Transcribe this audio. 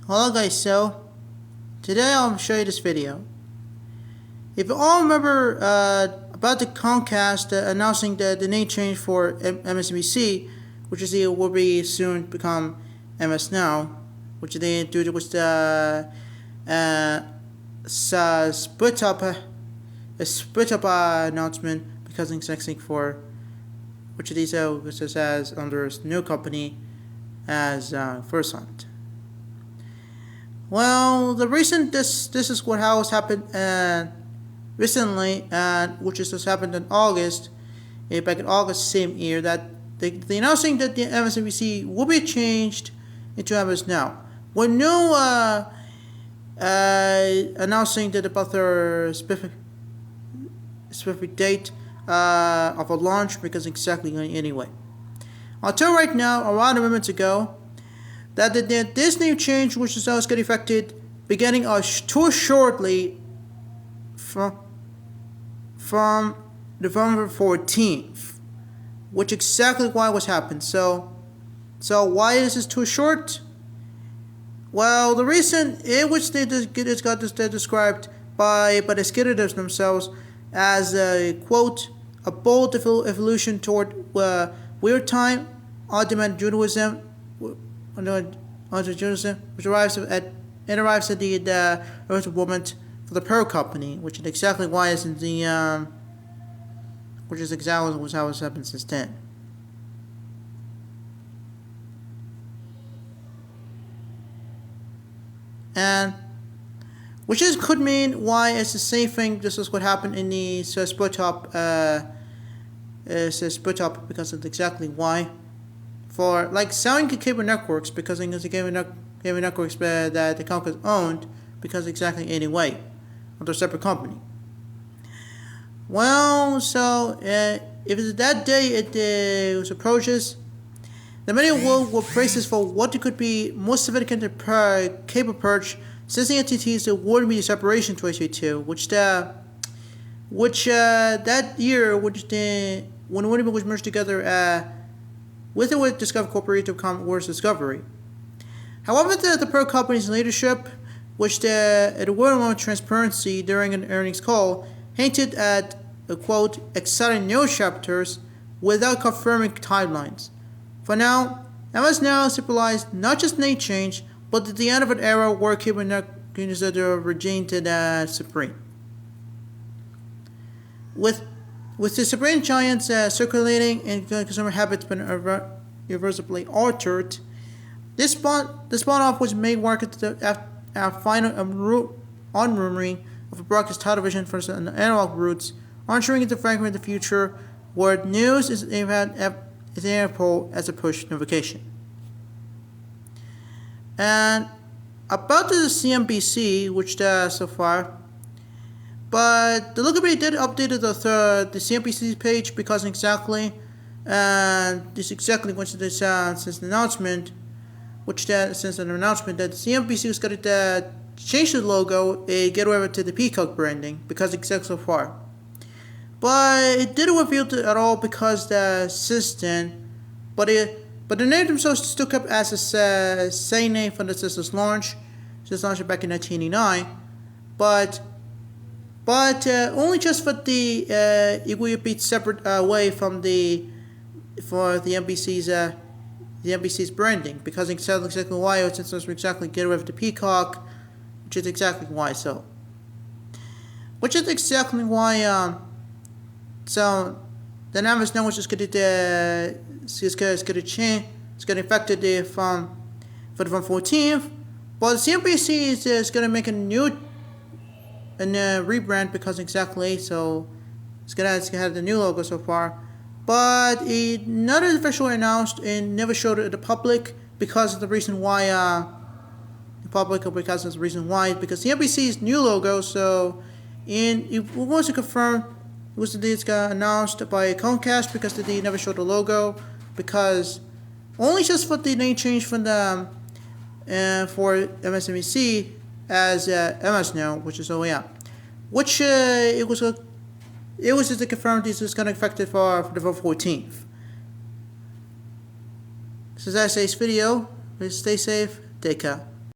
Hello guys, so today I'll show you this video. If you all remember about the Comcast announcing the name change for MSNBC, which is will be soon become MS Now, which they do with the split up announcement because exactly for which these as under its new company as First Hunt. Well, the recent this is how it's happened recently, which is just happened in August, back in August same year, that they announcing that the MSNBC will be changed into MS Now. With no announcing that about their specific date of a launch, because exactly anyway. I'll tell you right now, around a minute ago, that this new change, which is also get affected beginning too shortly from November 14th, which exactly why was happened. So why is this too short? Well, the reason in which it's got described by the skaters themselves as a quote, a bold evolution toward real-time on-demand journalism, which arrives at the moment for the parent company, which is exactly why it's in the which is exactly how it's happened since then. And which could mean why it's the same thing. This is what happened in the split up. Split up because it's exactly why. For like selling cable networks, because it's the cable networks that the Comcast owned, because exactly anyway, under a separate company. Well, so if it's that day it was approaches, the media will praise this for what it could be most significant per cable purge since the entities awarded media separation to HA2, which that year, when the was merged together with Discovery Corporation to become Wars Discovery. However, the pro company's leadership, which at a word of transparency during an earnings call, hinted at quote exciting new chapters without confirming timelines. For now, MS Now symbolized not just name change, but the end of an era where cable networks regained supreme. With the supreme giants circulating and consumer habits been irreversibly altered, this spin-off was made market after final unrumoring of broadcast television for the analog roots, entering into fragment of the future where news is inevitable as a push notification. And about the CNBC, which so far. But the Lookaby did update the CNBC page because exactly, this exactly went to this since the announcement, since an announcement that CNBC was going to change the logo and get over to the Peacock branding because exactly so far. But it didn't reveal it at all because the system, but the name themselves still kept as the same name from the system's launch, since launched back in 1989, but only just for the it will be separate way from the NBC's branding, because exactly why it's exactly get rid of the Peacock, which is exactly why so. Which is exactly why so the numbers now which is going to change. It's going to affect it from 14th, but the CNBC is going to make a new. And rebrand because exactly so it's gonna have the new logo so far, but it not officially announced and never showed it to the public because of the reason why because the NBC's new logo. So it wasn't confirmed. It was announced by Comcast because they never showed the logo, because only just for the name change from the for MSNBC as MS Now, which is which it was just confirmed this is going to affect it for the 14th. So that's today's video. Please stay safe. Take care.